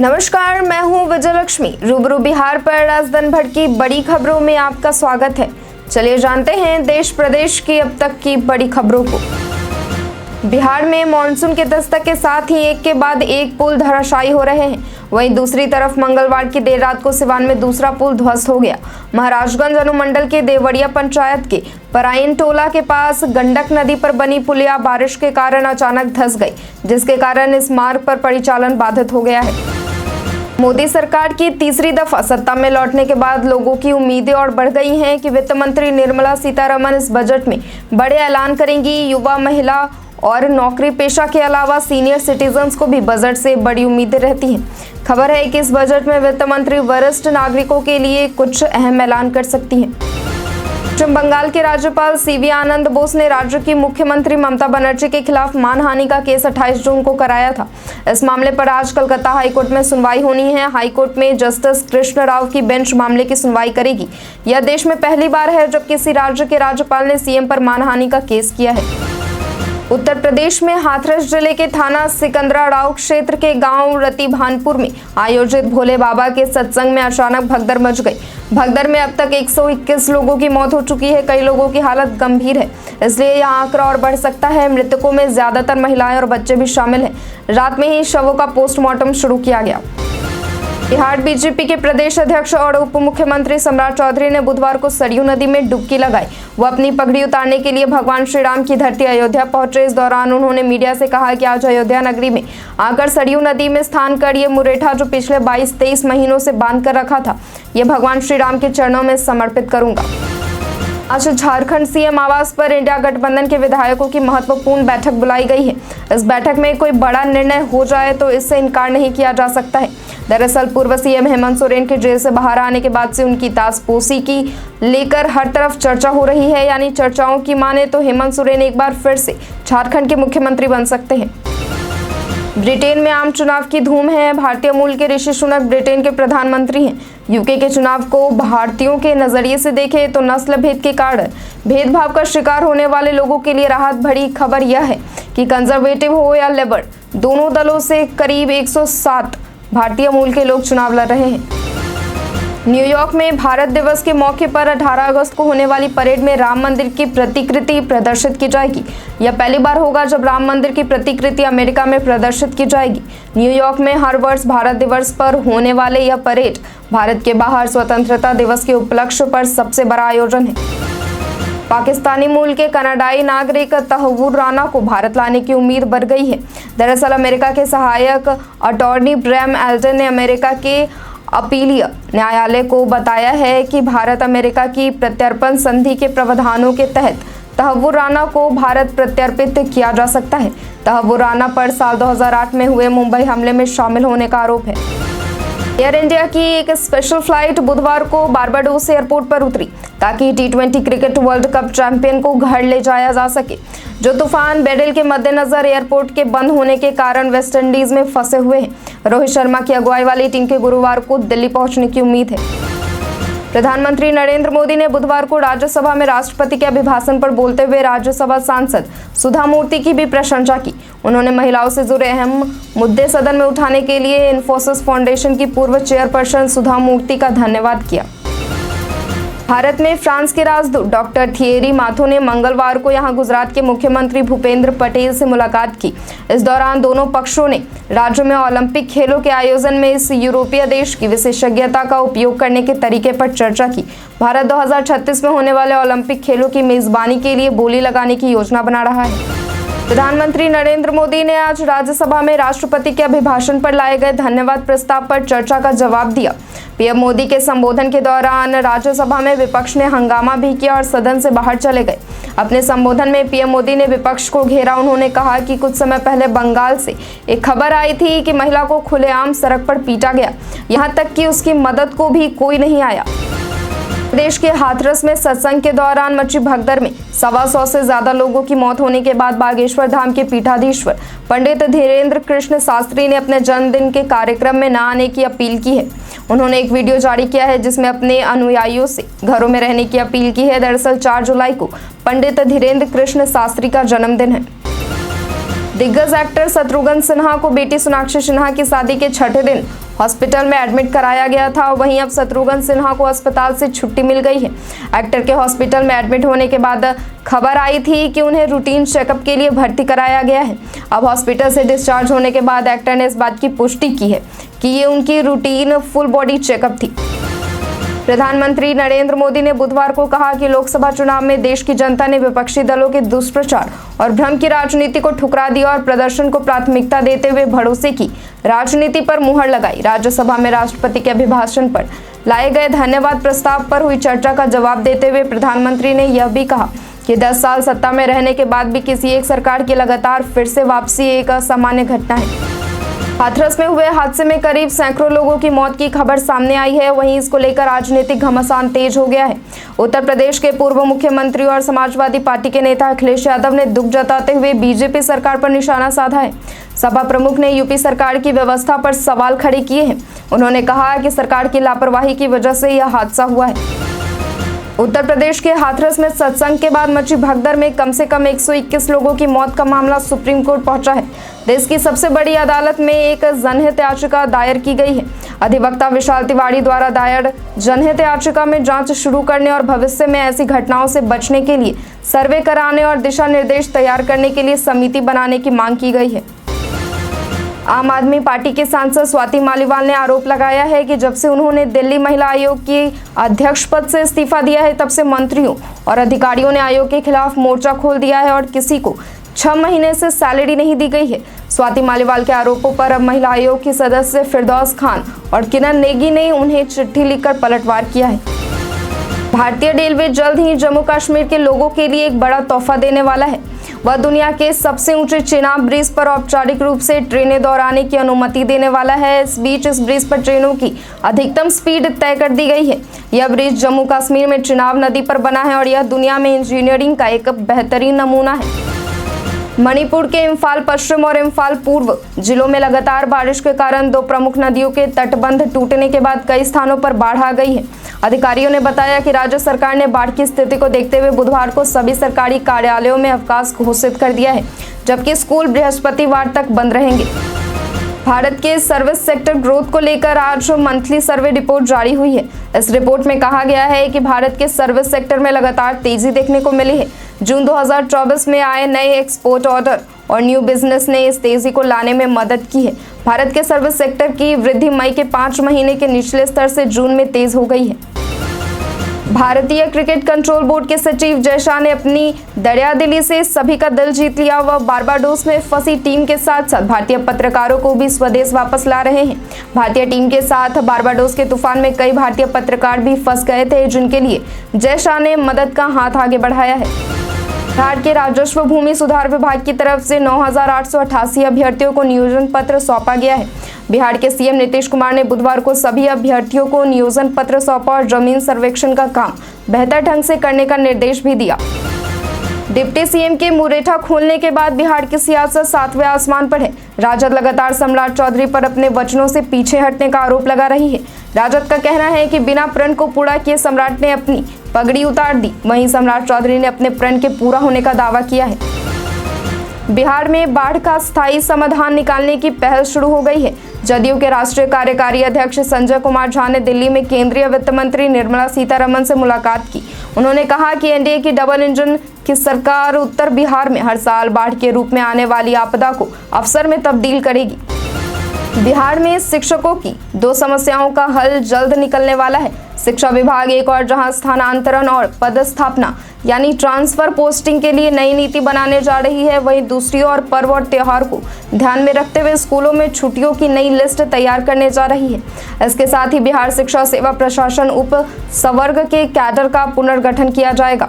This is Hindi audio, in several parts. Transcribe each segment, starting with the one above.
नमस्कार, मैं हूं विजयलक्ष्मी। रूबरू बिहार पर राजधानी भर की बड़ी खबरों में आपका स्वागत है। चलिए जानते हैं देश प्रदेश की अब तक की बड़ी खबरों को। बिहार में मानसून के दस्तक के साथ ही एक के बाद एक पुल धराशायी हो रहे हैं। वहीं दूसरी तरफ मंगलवार की देर रात को सिवान में दूसरा पुल ध्वस्त हो गया। महाराजगंज अनुमंडल के देवड़िया पंचायत के पराइन टोला के पास गंडक नदी पर बनी पुलिया बारिश के कारण अचानक धंस गई, जिसके कारण इस मार्ग पर परिचालन बाधित हो गया है। मोदी सरकार की तीसरी दफा सत्ता में लौटने के बाद लोगों की उम्मीदें और बढ़ गई हैं कि वित्त मंत्री निर्मला सीतारमण इस बजट में बड़े ऐलान करेंगी। युवा, महिला और नौकरी पेशा के अलावा सीनियर सिटीजन्स को भी बजट से बड़ी उम्मीदें रहती हैं। खबर है कि इस बजट में वित्त मंत्री वरिष्ठ नागरिकों के लिए कुछ अहम ऐलान कर सकती हैं। पश्चिम बंगाल के राज्यपाल सीवी आनंद बोस ने राज्य की मुख्यमंत्री ममता बनर्जी के खिलाफ मानहानि का केस 28 जून को कराया था। इस मामले पर आज कलकत्ता हाईकोर्ट में सुनवाई होनी है। हाईकोर्ट में जस्टिस कृष्ण राव की बेंच मामले की सुनवाई करेगी। यह देश में पहली बार है जब किसी राज्य के राज्यपाल ने सीएम पर मानहानि का केस किया है। उत्तर प्रदेश में हाथरस जिले के थाना सिकंदराराव क्षेत्र के गांव रतिभानपुर में आयोजित भोले बाबा के सत्संग में अचानक भगदड़ मच गई। भगदड़ में अब तक 121 लोगों की मौत हो चुकी है। कई लोगों की हालत गंभीर है, इसलिए यह आंकड़ा और बढ़ सकता है। मृतकों में ज्यादातर महिलाएं और बच्चे भी शामिल हैं। रात में ही शवों का पोस्टमार्टम शुरू किया गया। बिहार बीजेपी के प्रदेश अध्यक्ष और उप मुख्यमंत्री सम्राट चौधरी ने बुधवार को सरयू नदी में डुबकी लगाई। वो अपनी पगड़ी उतारने के लिए भगवान श्री राम की धरती अयोध्या पहुंचे। इस दौरान उन्होंने मीडिया से कहा कि आज अयोध्या नगरी में आकर सरयू नदी में स्नान कर ये मुरेठा जो पिछले 22-23 महीनों से बांध कर रखा था, ये भगवान श्री राम के चरणों में समर्पित करूंगा। आज झारखंड सीएम आवास पर इंडिया गठबंधन के विधायकों की महत्वपूर्ण बैठक बुलाई गई है। इस बैठक में कोई बड़ा निर्णय हो जाए तो इससे इनकार नहीं किया जा सकता है। दरअसल पूर्व सीएम हेमंत सोरेन के जेल से बाहर आने के बाद से उनकी ताजपोशी की लेकर हर तरफ चर्चा हो रही है। यानी चर्चाओं की माने तो हेमंत सोरेन एक बार फिर से झारखंड के मुख्यमंत्री बन सकते हैं। ब्रिटेन में आम चुनाव की धूम है। भारतीय मूल के ऋषि सुनक ब्रिटेन के प्रधानमंत्री हैं। यूके के चुनाव को भारतीयों के नजरिए से देखें तो नस्ल भेद के कारण भेदभाव का शिकार होने वाले लोगों के लिए राहत भरी खबर यह है कि कंजर्वेटिव हो या लेबर, दोनों दलों से करीब 107 भारतीय मूल के लोग चुनाव लड़ रहे हैं। न्यूयॉर्क में भारत दिवस के मौके पर 18 अगस्त को होने वाली परेड में राम मंदिर की प्रतिकृति प्रदर्शित की जाएगी। यह पहली बार होगा जब राम मंदिर की प्रतिकृति अमेरिका में प्रदर्शित की जाएगी। न्यूयॉर्क में हर वर्ष भारत दिवस पर होने वाले यह परेड भारत के बाहर स्वतंत्रता दिवस के उपलक्ष्य पर सबसे बड़ा आयोजन है। पाकिस्तानी मूल के कनाडाई नागरिक तहव्वुर राना को भारत लाने की उम्मीद बढ़ गई है। दरअसल अमेरिका के सहायक अटॉर्नी ब्रैम एल्टन ने अमेरिका के अपीलीय न्यायालय को बताया है कि भारत अमेरिका की प्रत्यर्पण संधि के प्रावधानों के तहत तहव्वुर राना को भारत प्रत्यर्पित किया जा सकता है। तहव्वुर राना पर साल 2008 में हुए मुंबई हमले में शामिल होने का आरोप है। एयर इंडिया की एक स्पेशल फ्लाइट बुधवार को बारबाडोस एयरपोर्ट पर उतरी ताकि T20 cricket world cup champion को घर ले जाया जा सके, जो तूफान बेडल के मद्देनजर एयरपोर्ट के बंद होने के कारण वेस्टइंडीज में फंसे हुए हैं। रोहित शर्मा की अगुवाई वाली टीम के गुरुवार को दिल्ली पहुंचने की उम्मीद है। प्रधानमंत्री नरेंद्र मोदी ने बुधवार को राज्यसभा में राष्ट्रपति के अभिभाषण पर बोलते हुए राज्यसभा सांसद सुधा मूर्ति की भी प्रशंसा की। उन्होंने महिलाओं से जुड़े अहम मुद्दे सदन में उठाने के लिए इन्फोसिस फाउंडेशन की पूर्व चेयरपर्सन सुधा मूर्ति का धन्यवाद किया। भारत में फ्रांस के राजदूत डॉक्टर थिएरी माथो ने मंगलवार को यहां गुजरात के मुख्यमंत्री भूपेंद्र पटेल से मुलाकात की। इस दौरान दोनों पक्षों ने राज्य में ओलंपिक खेलों के आयोजन में इस यूरोपीय देश की विशेषज्ञता का उपयोग करने के तरीके पर चर्चा की। भारत 2036 में होने वाले ओलंपिक खेलों की मेजबानी के लिए बोली लगाने की योजना बना रहा है। प्रधानमंत्री नरेंद्र मोदी ने आज राज्यसभा में राष्ट्रपति के अभिभाषण पर लाए गए धन्यवाद प्रस्ताव पर चर्चा का जवाब दिया। पीएम मोदी के संबोधन के दौरान राज्यसभा में विपक्ष ने हंगामा भी किया और सदन से बाहर चले गए। अपने संबोधन में पीएम मोदी ने विपक्ष को घेरा। उन्होंने कहा कि कुछ समय पहले बंगाल से एक खबर आई थी कि महिला को खुलेआम सड़क पर पीटा गया, यहाँ तक कि उसकी मदद को भी कोई नहीं आया। प्रदेश के हाथरस में सत्संग के दौरान मची भगदड़ में 125 से ज्यादा लोगों की मौत होने के बाद बागेश्वर धाम के पीठाधीश्वर पंडित धीरेन्द्र कृष्ण शास्त्री ने अपने जन्मदिन के कार्यक्रम में न आने की अपील की है। उन्होंने एक वीडियो जारी किया है जिसमें अपने अनुयायियों से घरों में रहने की अपील की है। दरअसल 4 जुलाई को पंडित धीरेन्द्र कृष्ण शास्त्री का जन्मदिन है। दिग्गज एक्टर शत्रुघ्न सिन्हा को बेटी सोनाक्षी सिन्हा की शादी के छठे दिन हॉस्पिटल में एडमिट कराया गया था। वहीं अब शत्रुघ्न सिन्हा को अस्पताल से छुट्टी मिल गई है। एक्टर के हॉस्पिटल में एडमिट होने के बाद खबर आई थी कि उन्हें रूटीन चेकअप के लिए भर्ती कराया गया है। अब हॉस्पिटल से डिस्चार्ज होने के बाद एक्टर ने इस बात की पुष्टि की है कि ये उनकी रूटीन फुल बॉडी चेकअप थी। प्रधानमंत्री नरेंद्र मोदी ने बुधवार को कहा कि लोकसभा चुनाव में देश की जनता ने विपक्षी दलों के दुष्प्रचार और भ्रम की राजनीति को ठुकरा दिया और प्रदर्शन को प्राथमिकता देते हुए भरोसे की राजनीति पर मुहर लगाई। राज्यसभा में राष्ट्रपति के अभिभाषण पर लाए गए धन्यवाद प्रस्ताव पर हुई चर्चा का जवाब देते हुए प्रधानमंत्री ने यह भी कहा कि 10 साल सत्ता में रहने के बाद भी किसी एक सरकार की लगातार फिर से वापसी एक असामान्य घटना है। हाथरस में हुए हादसे में करीब सैकड़ों लोगों की मौत की खबर सामने आई है। वहीं इसको लेकर राजनीतिक घमासान तेज हो गया है। उत्तर प्रदेश के पूर्व मुख्यमंत्री और समाजवादी पार्टी के नेता अखिलेश यादव ने दुख जताते हुए बीजेपी सरकार पर निशाना साधा है। सपा प्रमुख ने यूपी सरकार की व्यवस्था पर सवाल खड़े किए हैं। उन्होंने कहा कि सरकार की लापरवाही की वजह से यह हादसा हुआ है। उत्तर प्रदेश के हाथरस में सत्संग के बाद मची भगदड़ में कम से कम 121 लोगों की मौत का मामला सुप्रीम कोर्ट पहुंचा है। देश की सबसे बड़ी अदालत में एक जनहित याचिका दायर की गई है। अधिवक्ता विशाल तिवारी द्वारा दायर जनहित याचिका में जांच शुरू करने और भविष्य में ऐसी घटनाओं से बचने के लिए सर्वे कराने और दिशा निर्देश तैयार करने के लिए समिति बनाने की मांग की गई है। आम आदमी पार्टी के सांसद स्वाति मालीवाल ने आरोप लगाया है कि जब से उन्होंने दिल्ली महिला आयोग की अध्यक्ष पद से इस्तीफा दिया है, तब से मंत्रियों और अधिकारियों ने आयोग के खिलाफ मोर्चा खोल दिया है और किसी को 6 महीने से सैलरी नहीं दी गई है। स्वाति मालीवाल के आरोपों पर अब महिला आयोग की सदस्य फिरदौस खान और किरण नेगी ने उन्हें चिट्ठी लिखकर पलटवार किया है। भारतीय रेलवे जल्द ही जम्मू कश्मीर के लोगों के लिए एक बड़ा तोहफा देने वाला है। वह दुनिया के सबसे ऊंचे चेनाब ब्रिज पर औपचारिक रूप से ट्रेनें दौड़ाने की अनुमति देने वाला है। इस बीच इस ब्रिज पर ट्रेनों की अधिकतम स्पीड तय कर दी गई है। यह ब्रिज जम्मू कश्मीर में चेनाब नदी पर बना है और यह दुनिया में इंजीनियरिंग का एक बेहतरीन नमूना है। मणिपुर के इम्फाल पश्चिम और इम्फाल पूर्व जिलों में लगातार बारिश के कारण 2 प्रमुख नदियों के तटबंध टूटने के बाद कई स्थानों पर बाढ़ आ गई है। अधिकारियों ने बताया कि राज्य सरकार ने बाढ़ की स्थिति को देखते हुए बुधवार को सभी सरकारी कार्यालयों में अवकाश घोषित कर दिया है, जबकि स्कूल बृहस्पतिवार तक बंद रहेंगे। भारत के सर्विस सेक्टर ग्रोथ को लेकर आज मंथली सर्वे रिपोर्ट जारी हुई है। इस रिपोर्ट में कहा गया है कि भारत के सर्विस सेक्टर में लगातार तेजी देखने को मिली है। जून 2024 में आए नए एक्सपोर्ट ऑर्डर और न्यू बिजनेस ने इस तेजी को लाने में मदद की है। भारत के सर्विस सेक्टर की वृद्धि मई के 5 महीने के निचले स्तर से जून में तेज हो गई है। भारतीय क्रिकेट कंट्रोल बोर्ड के सचिव जय शाह ने अपनी दरियादिली से सभी का दिल जीत लिया। वह बारबाडोस में फंसी टीम के साथ साथ भारतीय पत्रकारों को भी स्वदेश वापस ला रहे हैं। भारतीय टीम के साथ बारबाडोस के तूफान में कई भारतीय पत्रकार भी फंस गए थे, जिनके लिए जय शाह ने मदद का हाथ आगे बढ़ाया है। बिहार के राजस्व भूमि सुधार विभाग की तरफ से 9,888 अभ्यर्थियों को नियोजन पत्र सौंपा गया है। बिहार के सीएम नीतीश कुमार ने बुधवार को सभी अभ्यर्थियों को नियोजन पत्र सौंपा और जमीन सर्वेक्षण का काम बेहतर ढंग से करने का निर्देश भी दिया। डिप्टी सीएम के मुरेठा खोलने के बाद बिहार की सियासत 7वें आसमान पर है। राजद लगातार सम्राट चौधरी पर अपने वचनों से पीछे हटने का आरोप लगा रही है। राजद का कहना है कि बिना प्रण को पूरा किए सम्राट ने अपनी पगड़ी उतार दी। वहीं सम्राट चौधरी ने अपने प्रण के पूरा होने का दावा किया है। बिहार में बाढ़ का स्थायी समाधान निकालने की पहल शुरू हो गई है। जदयू के राष्ट्रीय कार्यकारी अध्यक्ष संजय कुमार झा ने दिल्ली में केंद्रीय वित्त मंत्री निर्मला सीतारमण से मुलाकात की। उन्होंने कहा कि एनडीए की डबल इंजन की सरकार उत्तर बिहार में हर साल बाढ़ के रूप में आने वाली आपदा को अवसर में तब्दील करेगी। बिहार में शिक्षकों की 2 समस्याओं का हल जल्द निकलने वाला है। शिक्षा विभाग एक और जहां स्थानांतरण और पदस्थापना यानी ट्रांसफर पोस्टिंग के लिए नई नीति बनाने जा रही है, वहीं दूसरी ओर पर्व और त्योहार को ध्यान में रखते हुए स्कूलों में छुट्टियों की नई लिस्ट तैयार करने जा रही है। इसके साथ ही बिहार शिक्षा सेवा प्रशासन उप संवर्ग के कैडर का पुनर्गठन किया जाएगा।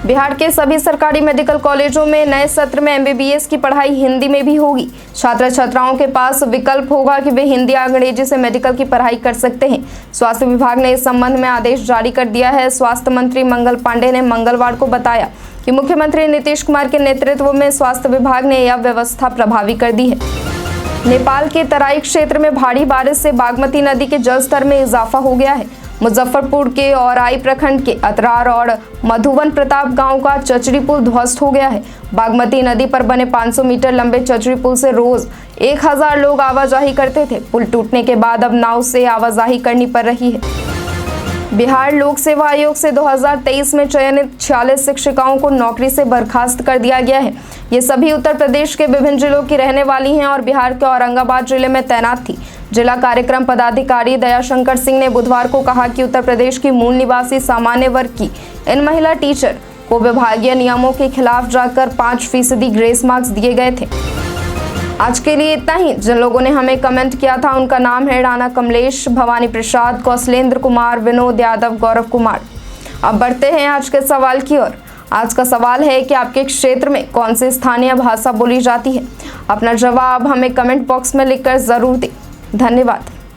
बिहार के सभी सरकारी मेडिकल कॉलेजों में नए सत्र में एमबीबीएस की पढ़ाई हिंदी में भी होगी। छात्र छात्राओं के पास विकल्प होगा कि वे हिंदी या अंग्रेजी से मेडिकल की पढ़ाई कर सकते हैं। स्वास्थ्य विभाग ने इस संबंध में आदेश जारी कर दिया है। स्वास्थ्य मंत्री मंगल पांडे ने मंगलवार को बताया कि मुख्यमंत्री नीतीश कुमार के नेतृत्व में स्वास्थ्य विभाग ने यह व्यवस्था प्रभावी कर दी है। नेपाल के तराई क्षेत्र में भारी बारिश से बागमती नदी के जलस्तर में इजाफा हो गया है। मुजफ्फरपुर के औराई प्रखंड के अतरार और मधुवन प्रताप गांव का चचरी पुल ध्वस्त हो गया है। बागमती नदी पर बने 500 मीटर लंबे चचरी पुल से रोज 1000 लोग आवाजाही करते थे। पुल टूटने के बाद अब नाव से आवाजाही करनी पड़ रही है। बिहार लोक सेवा आयोग से 2023 में चयनित 46 शिक्षिकाओं को नौकरी से बर्खास्त कर दिया गया है। ये सभी उत्तर प्रदेश के विभिन्न जिलों की रहने वाली हैं और बिहार के औरंगाबाद जिले में तैनात थी। जिला कार्यक्रम पदाधिकारी दयाशंकर सिंह ने बुधवार को कहा कि उत्तर प्रदेश की मूल निवासी सामान्य वर्ग की इन महिला टीचर को विभागीय नियमों के खिलाफ जाकर 5% ग्रेस मार्क्स दिए गए थे। आज के लिए इतना ही। जिन लोगों ने हमें कमेंट किया था उनका नाम है राणा कमलेश, भवानी प्रसाद, कौशलेंद्र कुमार, विनोद यादव, गौरव कुमार। अब बढ़ते हैं आज के सवाल की ओर। आज का सवाल है कि आपके क्षेत्र में कौन सी स्थानीय भाषा बोली जाती है? अपना जवाब हमें कमेंट बॉक्स में लिखकर जरूर दें। धन्यवाद।